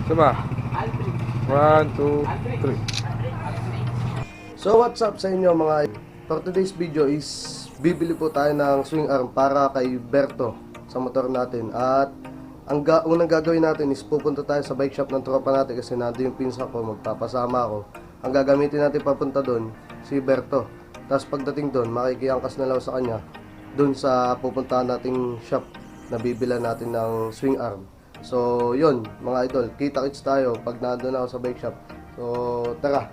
Sama. 1, 2, 3. So what's up sa inyo mga for today's video is bibili po tayo ng swing arm para kay Berto sa motor natin. At ang unang gagawin natin is pupunta tayo sa bike shop ng tropa natin kasi nandun yung pinsa ko, magpapasama ako. Ang gagamitin natin papunta doon si Berto. Tapos pagdating doon makikiangkas na lang sa kanya doon sa pupuntahan nating shop na bibila natin ng swing arm. So yun mga idol, kita-kits tayo pag nandun ako sa bike shop. So tara.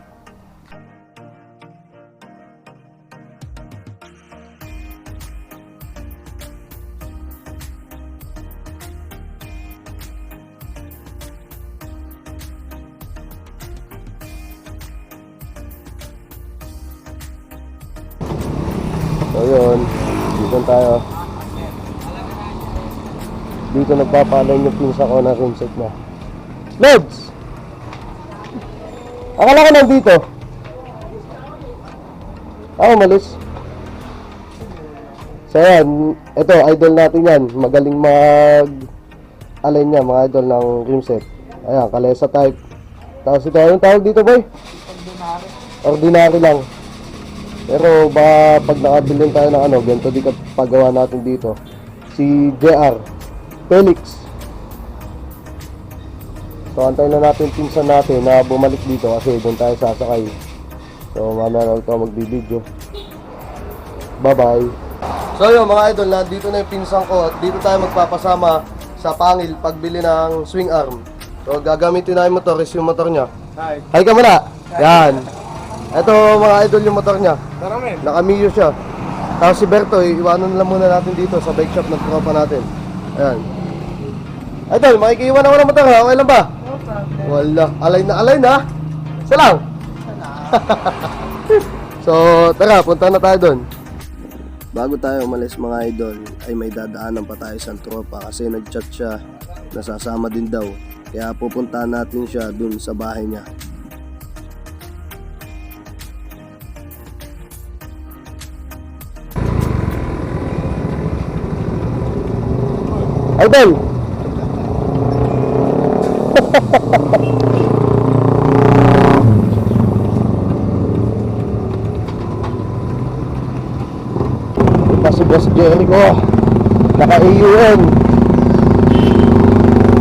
So yun, dito tayo. Dito nagpapalay yung pinsa ko na rim set na. Lods! Akala ko nandito. Umalis. So yan, ito idol natin yan. Magaling mag-alay niya mga idol ng rim set. Ayan, kalesa type. Tapos ito, anong tawag dito boy? Ordinary lang. Pero ba pag nakabilin tayo ng ganito di pagawa natin dito. Si JR Felix. So antayin na natin pinsan natin na bumalik dito kasi doon tayo sasakay. So mamaya na ito magbibideo. Bye bye. So yun mga idol, nandito na yung pinsan ko at dito tayo magpapasama sa Pangil pagbili ng swing arm. So gagamitin na yung motor is yung motor niya. Hi ka muna. Yan. Ito mga idol yung motor niya. Naka-Mio siya. Tapos si Berto, iwanan lang muna natin dito sa bike shop ng tropa natin. Ayan. Idol, makikiiwan ako ng motor ha? Okay lang ba? Wala. Alay na. Isa lang. So, tara, punta na tayo doon. Bago tayo umalis mga idol, ay may dadaanan pa tayo sa tropa kasi nag-chat siya. Nasasama din daw. Kaya pupuntahan natin siya doon sa bahay niya. Idol! Ito si Boss Jericho. Naka-AUN.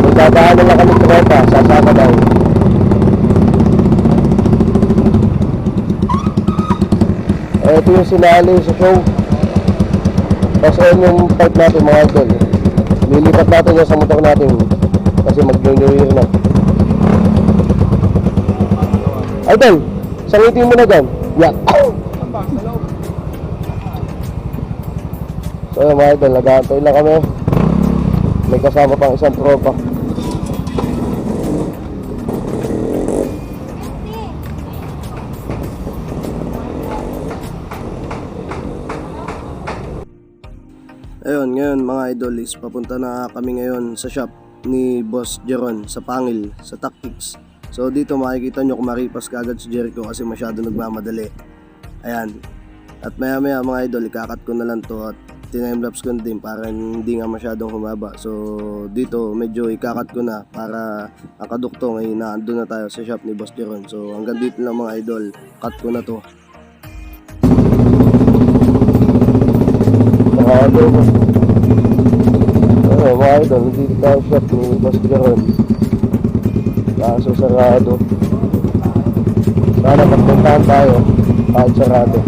Magdadaan lang kami tropa. Sasama daw. Ito yung sinali sa show. Tapos yung part natin mga idol. Lilipat natin yan sa motor natin kasi mag-new year na. Idol, sangitin mo na dyan. Yan. So yun mga idol, nag-aantay lang kami. May kasama pang isang tropa. Ayun, ngayon mga idol is papunta na kami ngayon sa shop ni Boss Jeron sa Pangil, sa Tactics. So dito makikita nyo kung maripas kagad si Jericho kasi masyado nagmamadali. Ayan. At maya maya mga idol, ikakat ko na lang to at time-lapse ko din para hindi nga masyadong humaba. So dito medyo ikakat ko na para ang kadukto ngayon na andun na tayo sa shop ni Boss Jeron. So hanggang dito lang mga idol, cut ko na to. Mga idol, dito tayo shop ni Boss Jeron. Kaso sarado. Sana magpuntahan tayo kahit sarado.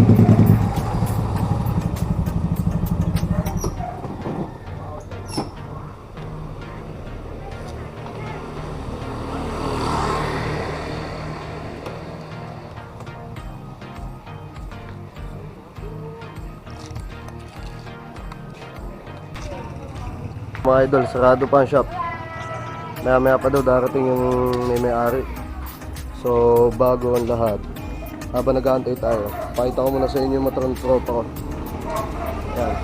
Mga idol, sarado pa ang shop. Maya pa daw darating yung may-ari. So bago ang lahat, habang nag-aantay tayo, pakita ko muna sa inyo yung motor ng tropa ko. Yan.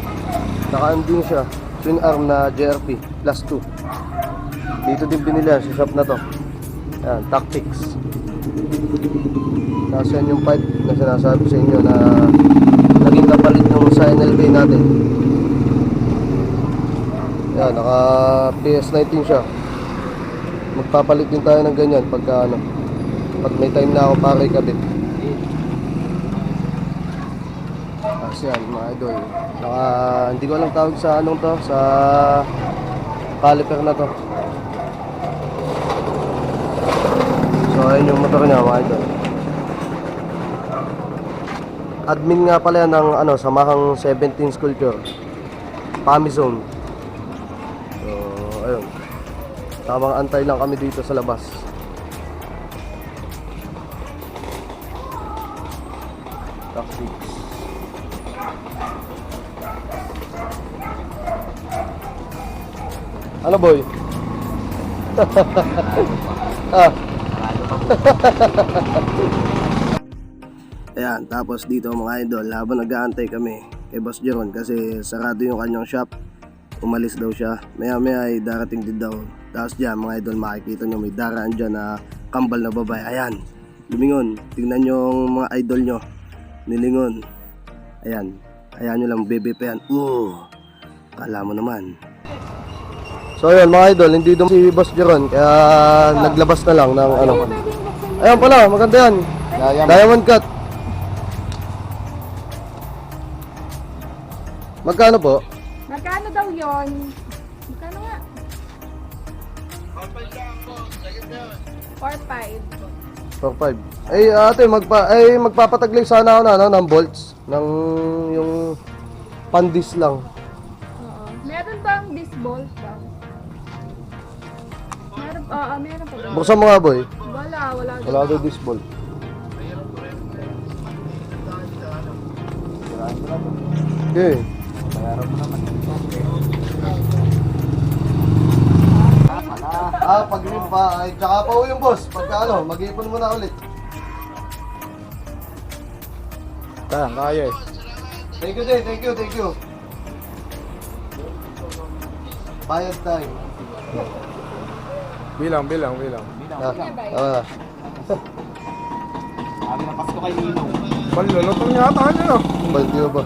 Naka-anding siya, twin arm na JRP plus 2. Dito din binili sa shop na to. Yan, Tactics. Tapos yan yung pipe na sinasabi sa inyo na naging kapalit nung sa NLB natin. Yan, naka PS19 siya. magpapalit din tayo ng ganyan pagka ano, pag may time na ako para ikabit. Kasi yan mga idol, hindi ko alam tawag sa anong to, sa caliper na to. So ayun yung motor niya mga idol. Admin nga pala yan ng ano, Samahang 17 Sculpture, Pamizone. So ayun, tamang antay lang kami dito sa labas. Taxi. Ano boy? Ah. Ayan, tapos dito mga idol, habang nag-aantay kami kay Boss Jeron kasi sarado yung kanyang shop, umalis daw siya. Maya maya ay darating din daw. Tapos dyan mga idol, makikita nyo may daraan dyan na kambal na babae. Ayan, lumingon. Tingnan nyo yung mga idol nyo, nilingon. Ayan, ayan nyo lang, bebe pa yan. Kala mo naman. So ayun mga idol, hindi doon si Boss Jeron, kaya naglabas na lang ng ano. Ayan pala, maganda yan. Diamond cut. Magkano po? Magkano daw yon? Magkano nga? 4-5. 4.5. Eh ate, magpapataglig sana ako na ano, ng bolts, ng yung pandis lang. Oo. Meron bang disc bolt ba? Meron, meron pa ba? Buksan mo nga boy. Wala Wala daw disc bolt. Okay. Pag-limpa, ay tsaka pa yung boss. Pagka ano, mag-ipon mo na ulit. Kaya eh. Thank you din, thank you. Bayad time. Bilang. Sabi ng Pasko kay Ninong. Malulutong yata niya. Baldi ba?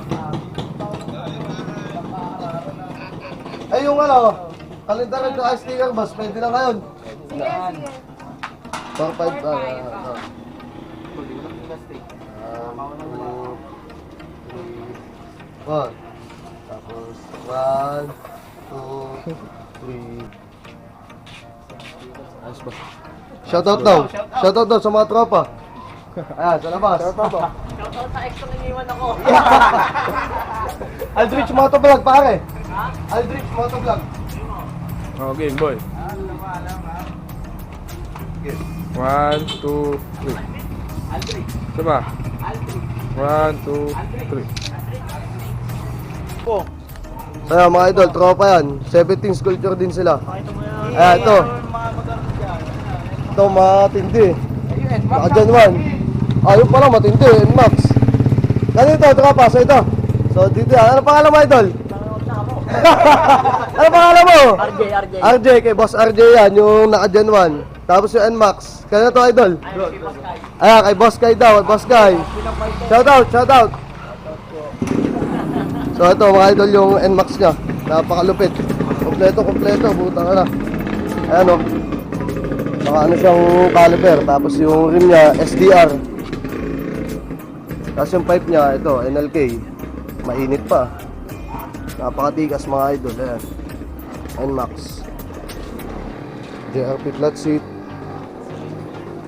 Ay yung ano, kalendaran ko ay sticker boss, pwede na ngayon. Sige. 4-5 1. Tapos 1, 2, 3. Ayos ba? Shoutout daw sa mga tropa. Ayan, sa labas. Shoutout sa ex na iniwan ako. Aldrich Motovlog pare. Aldrich Motovlog. Oh, game boy. 1, 2, 3. Diba? 1, 2, 3. So yan, mga idol, tropa yan. 17 Sculpture din sila. Ayan, ito. Ito, matindi. Naka-Gen 1. Ayun pala, matindi. NMAX. Ganito, tropa. So ito. So dito yan. Ano pangalan mo, idol? Ano pangalan mo? RJ, kay Boss RJ yan. Yung naka-Gen 1. Tapos yung NMAX. Kaya to, idol? Ayan, kay Boss Kai daw. Boss Kai. Shoutout. So ito mga idol yung NMAX nya. Napakalupit. Kompleto. Puta ka na. Ayan o. Saka ano siyang caliper. Tapos yung rim nya SDR. Tapos yung pipe nya ito NLK. Mainit pa. Napakatigas mga idol. Ayan. NMAX. JRP flat seat.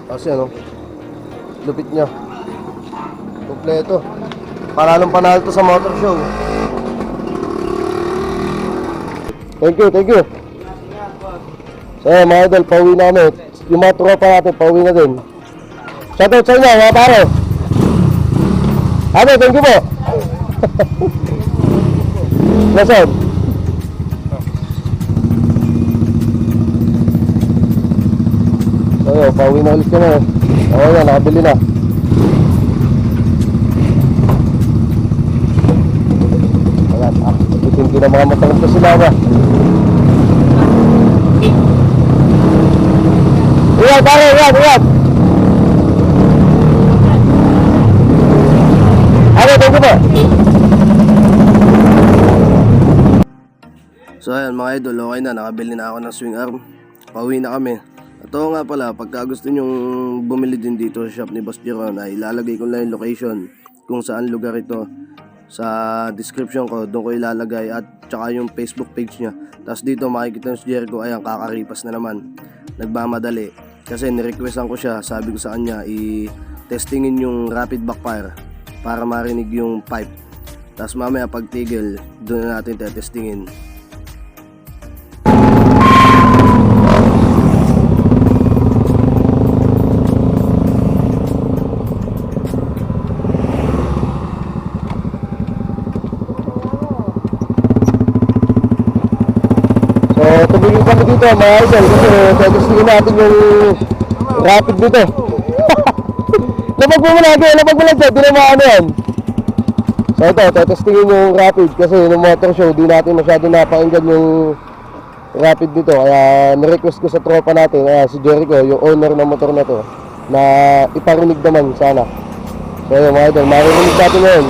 Tapos yan o. Lupit nya. Kompleto. Panalong panalo to sa motor show. Thank you. So mga idol, pauwi na kami. Yung mga tropa natin, pauwi na din. Shoutout sa inyo mga pare. Ate, thank you po. Nasaan? So yun, pauwi na ulit kami. Oo yan, nakabili na. Ayan, hindi na mga matangit na sila ba? Iyan, pare, iyan! Ano, thank you po! So ayan mga idol, okay na, nakabili na ako ng swing arm. Pauwi na kami. At oo nga pala, pagka gusto nyong bumili din dito sa shop ni Boss Jeron, ay ilalagay ko lang yung location kung saan lugar ito sa description ko. Doon ko ilalagay at tsaka yung Facebook page niya. Tapos dito makikita si Jericho, ayan, kakaripas na naman. Nagmamadali kasi nirequestan ko siya, sabi ko sa kanya i-testingin yung rapid backfire para marinig yung pipe. Tapos mamaya pagtigil, doon na natin testingin. So, tumigil kami dito mga idol kasi testingin natin yung rapid dito. Labag mo lagi, labag mo lang dyan, di na maano yan. So ito, testingin yung rapid kasi yung motor show, di natin masyado napakinggan yung rapid dito. Kaya nirequest ko sa tropa natin, si Jericho, yung owner ng motor na to, na iparinig naman sana. So yun mga idol, maririnig natin ngayon.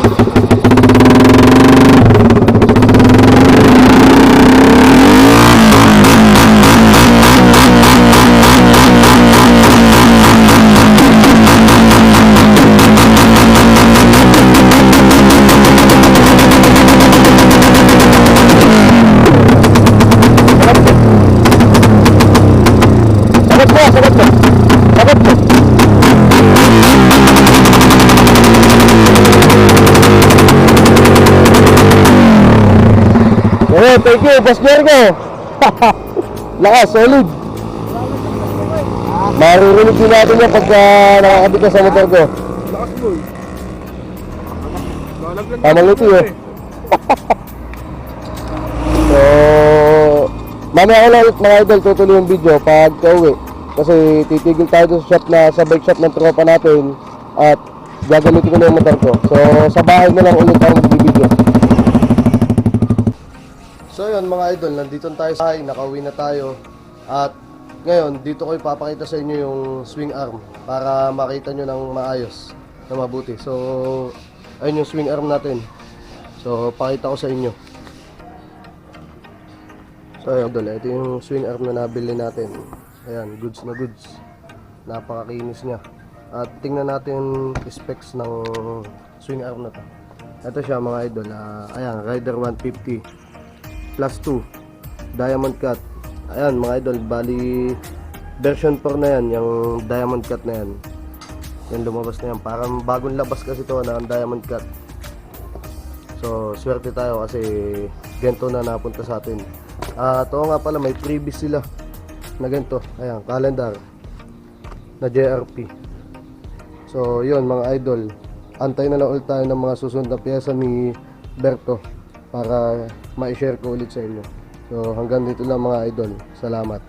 Thank you, Boss Jericho. Lakas, solid. Maririnig din natin yan pagka nakakabit ka sa motor ko. Lakas boy. Tamang luti eh. So, mamaya ko lang ulit mga idol tutuloy yung video pag kauwi. Kasi titigil tayo sa shop sa bike shop ng tropa natin at gagamitin ko na yung motor ko. So, sa bahay na lang ulit ako magbibideo. So yun mga idol, nandito tayo sa bahay, nakauwi na tayo. At ngayon, dito ko ipapakita sa inyo yung swing arm para makita nyo ng maayos, na mabuti. So, ayun yung swing arm natin. So, pakita ko sa inyo. So ayun idol, ito yung swing arm na nabili natin. Ayan, goods na goods. Napakakinis niya. At tingnan natin specs ng swing arm na to. Ito siya mga idol, ayan, Rider 150 plus 2 diamond cut. Ayan mga idol, bali version 4 na yan, yung diamond cut na yan. Yan, lumabas na yan, parang bagong labas kasi to na diamond cut. So swerte tayo kasi ganito na napunta sa atin. At oo nga pala, may previous sila na ganito, ayan, calendar na JRP. So yun mga idol, antay na lang ulit tayo ng mga susunod na pyesa ni Berto para ma-share ko ulit sa inyo. So hanggang dito lang mga idol. Salamat.